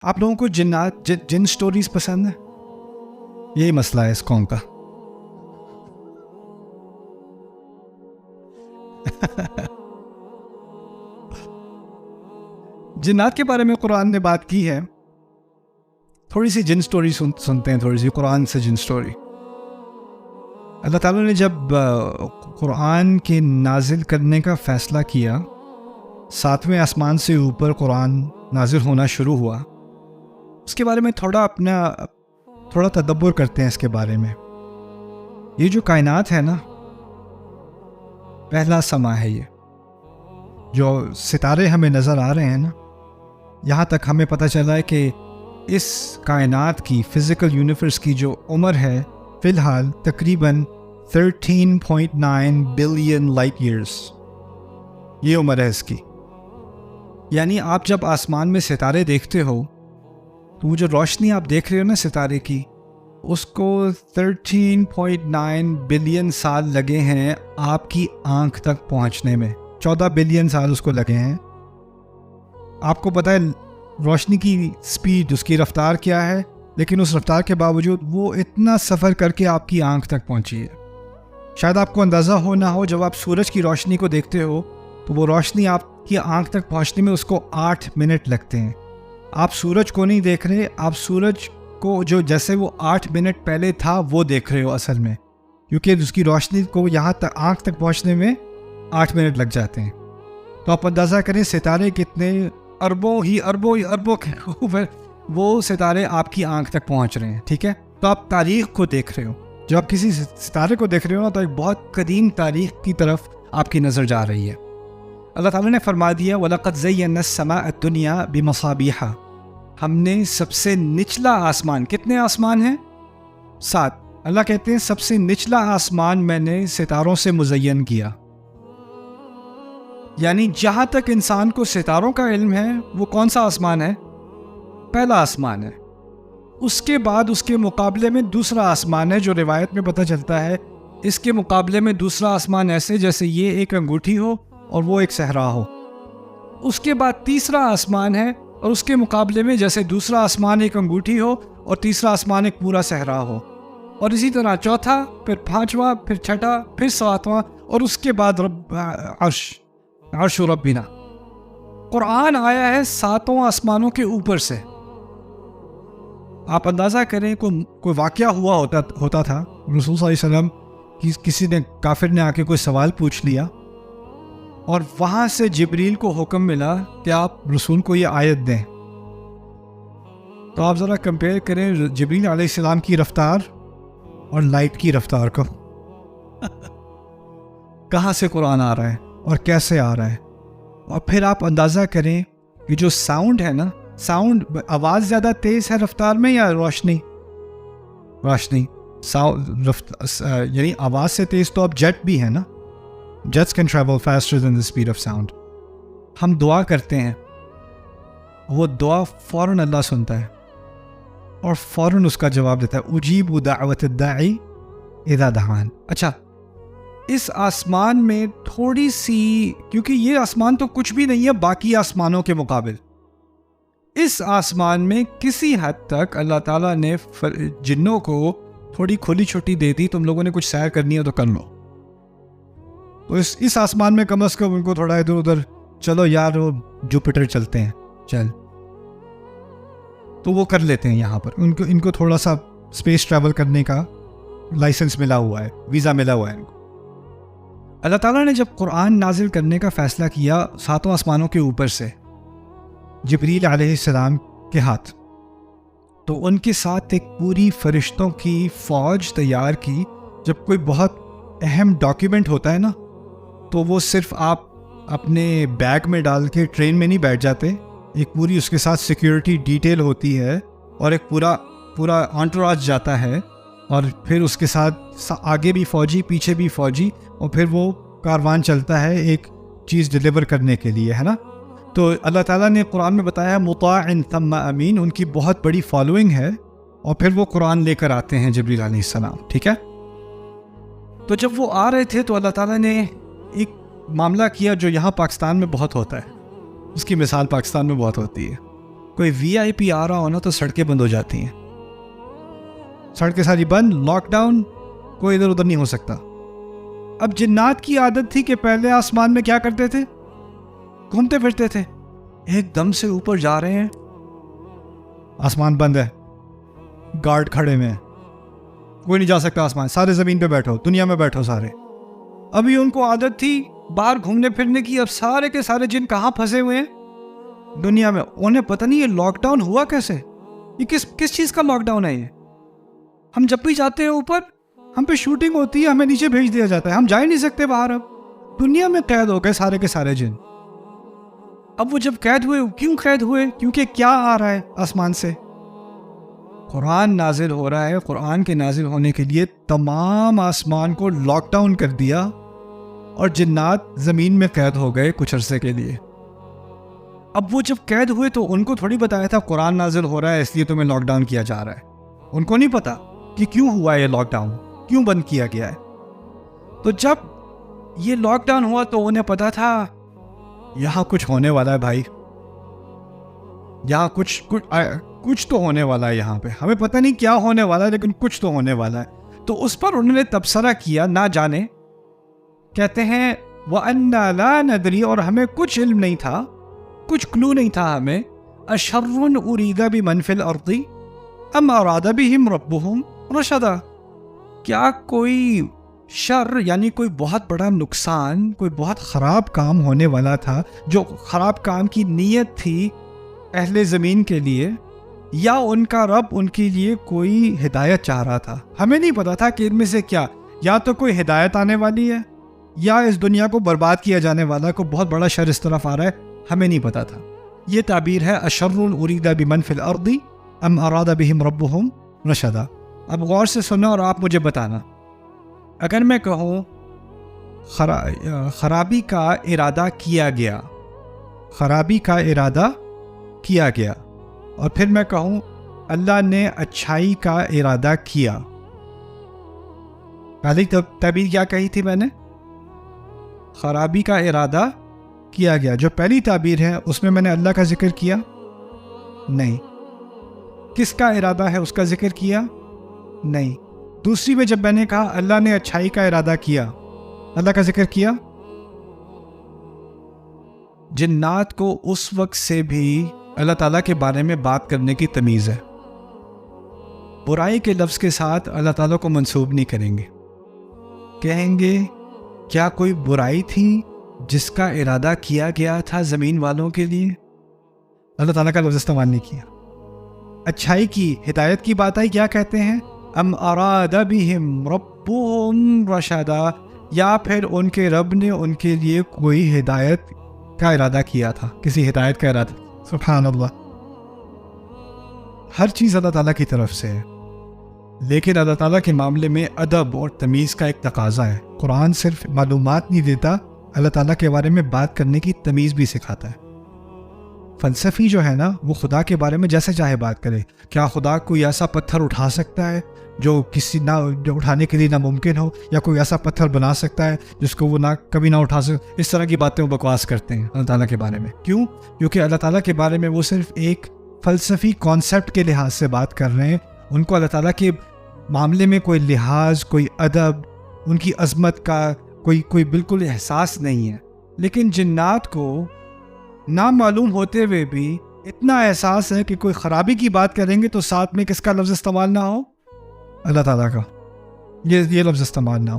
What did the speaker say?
آپ لوگوں کو جنات جن سٹوریز پسند ہیں؟ یہی مسئلہ ہے اس قوم کا. جنات کے بارے میں قرآن نے بات کی ہے. تھوڑی سی جن سٹوری سنتے ہیں، تھوڑی سی قرآن سے جن سٹوری. اللہ تعالیٰ نے جب قرآن کے نازل کرنے کا فیصلہ کیا، 7ویں آسمان سے اوپر قرآن نازل ہونا شروع ہوا، اس کے بارے میں تھوڑا تدبر کرتے ہیں اس کے بارے میں. یہ جو کائنات ہے نا، پہلا سما ہے. یہ جو ستارے ہمیں نظر آ رہے ہیں نا، یہاں تک ہمیں پتہ چلا ہے کہ اس کائنات کی فزیکل یونیورس کی جو عمر ہے فی الحال تقریباً 13.9 بلین لائٹ ایئرس. یہ عمر ہے اس کی. یعنی آپ جب آسمان میں ستارے دیکھتے ہو تو وہ جو روشنی آپ دیکھ رہے ہو نا ستارے کی، اس کو 13.9 بلین سال لگے ہیں آپ کی آنکھ تک پہنچنے میں. 14 بلین سال اس کو لگے ہیں. آپ کو پتہ ہے روشنی کی سپیڈ، اس کی رفتار کیا ہے، لیکن اس رفتار کے باوجود وہ اتنا سفر کر کے آپ کی آنکھ تک پہنچی ہے. شاید آپ کو اندازہ ہو نہ ہو، جب آپ سورج کی روشنی کو دیکھتے ہو تو وہ روشنی آپ کی آنکھ تک پہنچنے میں اس کو 8 منٹ لگتے ہیں. آپ سورج کو نہیں دیکھ رہے، آپ سورج کو جو جیسے وہ 8 منٹ پہلے تھا وہ دیکھ رہے ہو اصل میں، کیونکہ اس کی روشنی کو یہاں تک آنکھ تک پہنچنے میں 8 منٹ لگ جاتے ہیں. تو آپ اندازہ کریں ستارے کتنے اربوں کے اوپر وہ ستارے آپ کی آنکھ تک پہنچ رہے ہیں. ٹھیک ہے، تو آپ تاریخ کو دیکھ رہے ہو. جب آپ کسی ستارے کو دیکھ رہے ہو نا، تو ایک بہت قدیم تاریخ کی طرف آپ کی نظر جا رہی ہے. اللہ تعالیٰ نے فرما دیا وَلَقَدْ زَيَّنَّا السَّمَاءَ الدُّنْيَا بِمَصَابِيحَ. ہم نے سب سے نچلا آسمان، کتنے آسمان ہیں؟ 7. اللہ کہتے ہیں سب سے نچلا آسمان میں نے ستاروں سے مزین کیا. یعنی جہاں تک انسان کو ستاروں کا علم ہے، وہ کون سا آسمان ہے؟ پہلا آسمان ہے. اس کے بعد اس کے مقابلے میں دوسرا آسمان ہے، جو روایت میں پتہ چلتا ہے اس کے مقابلے میں دوسرا آسمان ایسے جیسے یہ ایک انگوٹھی ہو اور وہ ایک صحرا ہو. اس کے بعد تیسرا آسمان ہے، اور اس کے مقابلے میں جیسے دوسرا آسمان ایک انگوٹھی ہو اور تیسرا آسمان ایک پورا صحرا ہو. اور اسی طرح چوتھا، پھر 5واں، پھر 6واں، پھر 7واں، اور اس کے بعد عرش ربنا. قرآن آیا ہے 7 آسمانوں کے اوپر سے. آپ اندازہ کریں کوئی واقعہ ہوا ہوتا تھا، رسول صلی اللہ علیہ وسلم کسی نے کافر نے آ کے کوئی سوال پوچھ لیا، اور وہاں سے جبریل کو حکم ملا کہ آپ رسول کو یہ آیت دیں. تو آپ ذرا کمپیئر کریں جبریل علیہ السلام کی رفتار اور لائٹ کی رفتار کو. کہاں سے قرآن آ رہا ہے اور کیسے آ رہا ہے. اور پھر آپ اندازہ کریں کہ جو ساؤنڈ ہے نا، ساؤنڈ آواز زیادہ تیز ہے رفتار میں یا روشنی؟ یعنی آواز سے تیز تو اب جیٹ بھی ہے نا. Jets can travel faster than the speed of sound. ہم دعا کرتے ہیں، وہ دعا فوراً اللہ سنتا ہے اور فوراً اس کا جواب دیتا ہے. اجیب دعوت الداعی اذا دعان. اچھا، اس آسمان میں تھوڑی سی، کیونکہ یہ آسمان تو کچھ بھی نہیں ہے باقی آسمانوں کے مقابل، اس آسمان میں کسی حد تک اللہ تعالیٰ نے جنوں کو تھوڑی کھلی چھٹی دے دی. تم لوگوں نے کچھ سیر کرنی ہے تو کر لو. تو اس آسمان میں کم از کم ان کو تھوڑا ادھر ادھر، چلو یار وہ جوپیٹر چلتے ہیں، چل، تو وہ کر لیتے ہیں. یہاں پر ان کو تھوڑا سا اسپیس ٹریول کرنے کا لائسنس ملا ہوا ہے، ویزا ملا ہوا ہے ان کو. اللہ تعالیٰ نے جب قرآن نازل کرنے کا فیصلہ کیا 7 آسمانوں کے اوپر سے جبریل علیہ السلام کے ہاتھ، تو ان کے ساتھ ایک پوری فرشتوں کی فوج تیار کی. جب کوئی بہت اہم ڈاکیومنٹ ہوتا ہے نا، تو وہ صرف آپ اپنے بیگ میں ڈال کے ٹرین میں نہیں بیٹھ جاتے. ایک پوری اس کے ساتھ سیکیورٹی ڈیٹیل ہوتی ہے، اور ایک پورا انٹوراج جاتا ہے، اور پھر اس کے ساتھ آگے بھی فوجی، پیچھے بھی فوجی، اور پھر وہ کاروان چلتا ہے ایک چیز ڈیلیور کرنے کے لیے، ہے نا. تو اللہ تعالیٰ نے قرآن میں بتایا مطاع ثم امین، ان کی بہت بڑی فالوئنگ ہے، اور پھر وہ قرآن لے کر آتے ہیں جبریل علیہ السلام. ٹھیک ہے، تو جب وہ آ رہے تھے تو اللہ تعالیٰ نے ایک معاملہ کیا جو یہاں پاکستان میں بہت ہوتا ہے. اس کی مثال پاکستان میں بہت ہوتی ہے. کوئی VIP آ رہا ہو نا تو سڑکیں بند ہو جاتی ہیں، سڑکیں ساری بند، لاک ڈاؤن، کوئی ادھر ادھر نہیں ہو سکتا۔ اب جنات کی عادت تھی کہ پہلے آسمان میں کیا کرتے تھے؟ گھومتے پھرتے تھے۔ ایک دم سے اوپر جا رہے ہیں، آسمان بند ہے، گارڈ کھڑے ہوئے ہیں، کوئی نہیں جا سکتا آسمان، سارے زمین پہ بیٹھو، دنیا میں بیٹھو سارے۔ ابھی ان کو عادت تھی باہر گھومنے پھرنے کی، اب سارے کے سارے جن کہاں پھنسے ہوئے ہیں؟ دنیا میں۔ انہیں پتہ نہیں یہ لاک ڈاؤن ہوا کیسے، یہ کس چیز کا لاک ڈاؤن ہے یہ؟ ہم جب بھی جاتے ہیں اوپر، ہم پہ شوٹنگ ہوتی ہے، ہمیں نیچے بھیج دیا جاتا ہے، ہم جا ہی نہیں سکتے باہر۔ اب دنیا میں قید ہو گئے سارے کے سارے جن۔ اب وہ جب قید ہوئے، کیوں قید ہوئے؟ کیونکہ کیا آ رہا ہے آسمان سے؟ قرآن نازل ہو رہا ہے۔ قرآن کے نازل ہونے کے لیے تمام آسمان کو لاک ڈاؤن کر دیا، اور جنات زمین میں قید ہو گئے کچھ عرصے کے لیے۔ اب وہ جب قید ہوئے تو ان کو تھوڑی بتایا تھا قرآن نازل ہو رہا ہے اس لیے تمہیں لاک ڈاؤن کیا جا رہا ہے۔ ان کو نہیں پتا کہ کیوں ہوا ہے یہ لاک ڈاؤن، کیوں بند کیا گیا ہے۔ تو جب یہ لاک ڈاؤن ہوا تو انہیں پتا تھا یہاں کچھ ہونے والا ہے بھائی، یہاں کچھ تو ہونے والا ہے یہاں پہ، ہمیں پتہ نہیں کیا ہونے والا ہے لیکن کچھ تو ہونے والا ہے۔ تو اس پر انہوں نے تبصرہ کیا، نہ جانے، کہتے ہیں وَأَنَّا لَا نَدْرِي، اور ہمیں کچھ علم نہیں تھا، کچھ کلو نہیں تھا ہمیں، أَشَرٌ أُرِيدَ بِمَنْ فِي الْأَرْضِ أَمْ أَرَادَ بِهِمْ رَبُّهُمْ رَشَدًا، کیا کوئی شر یعنی کوئی بہت بڑا نقصان، کوئی بہت خراب کام ہونے والا تھا، جو خراب کام کی نیت تھی اہل زمین کے لیے، یا ان کا رب ان کے لیے کوئی ہدایت چاہ رہا تھا؟ ہمیں نہیں پتا تھا کہ ان میں سے کیا، یا تو کوئی ہدایت آنے والی ہے، یا اس دنیا کو برباد کیا جانے والا کو بہت بڑا شر اس طرف آ رہا ہے، ہمیں نہیں پتا تھا۔ یہ تعبیر ہے أَشَرٌ أُرِيدَ بِمَنْ فِي الْأَرْضِ أَمْ أَرَادَ بِهِمْ رَبُّهُمْ رَشَدًا۔ اب غور سے سننا اور آپ مجھے بتانا، اگر میں کہوں خرابی کا ارادہ کیا گیا، خرابی کا ارادہ کیا گیا، اور پھر میں کہوں اللہ نے اچھائی کا ارادہ کیا، پہلی تعبیر کیا کہی تھی میں نے؟ خرابی کا ارادہ کیا گیا۔ جو پہلی تعبیر ہے اس میں نے اللہ کا ذکر کیا نہیں، کس کا ارادہ ہے اس کا ذکر کیا نہیں۔ دوسری میں جب میں نے کہا اللہ نے اچھائی کا ارادہ کیا، اللہ کا ذکر کیا۔ جنات کو اس وقت سے بھی اللہ تعالیٰ کے بارے میں بات کرنے کی تمیز ہے، برائی کے لفظ کے ساتھ اللہ تعالیٰ کو منسوب نہیں کریں گے، کہیں گے کیا کوئی برائی تھی جس کا ارادہ کیا گیا تھا زمین والوں کے لیے؟ اللہ تعالیٰ کا لفظ استعمال نہیں کیا۔ اچھائی کی، ہدایت کی بات آئی، کیا کہتے ہیں؟ ام اراد بہم ربهم رشدا، یا پھر ان کے رب نے ان کے لیے کوئی ہدایت کا ارادہ کیا تھا، کسی ہدایت کا ارادہ۔ سبحان اللہ، ہر چیز اللہ تعالیٰ کی طرف سے ہے، لیکن اللہ تعالیٰ کے معاملے میں ادب اور تمیز کا ایک تقاضا ہے۔ قرآن صرف معلومات نہیں دیتا، اللہ تعالیٰ کے بارے میں بات کرنے کی تمیز بھی سکھاتا ہے۔ فلسفی جو ہے نا، وہ خدا کے بارے میں جیسے چاہے بات کرے، کیا خدا کوئی ایسا پتھر اٹھا سکتا ہے جو جو اٹھانے کے لیے ناممکن ہو، یا کوئی ایسا پتھر بنا سکتا ہے جس کو وہ کبھی نہ اٹھا سکے؟ اس طرح کی باتیں وہ بکواس کرتے ہیں اللہ تعالیٰ کے بارے میں۔ کیوں؟ کیونکہ اللہ تعالیٰ کے بارے میں وہ صرف ایک فلسفی کانسیپٹ کے لحاظ سے بات کر رہے ہیں، ان کو اللہ تعالیٰ کے معاملے میں کوئی لحاظ، کوئی ادب، ان کی عظمت کا کوئی بالکل احساس نہیں ہے۔ لیکن جنات کو نامعلوم ہوتے ہوئے بھی اتنا احساس ہے کہ کوئی خرابی کی بات کریں گے تو ساتھ میں کس کا لفظ استعمال نہ ہو؟ اللہ تعالیٰ کا یہ لفظ استعمال نہ ہو۔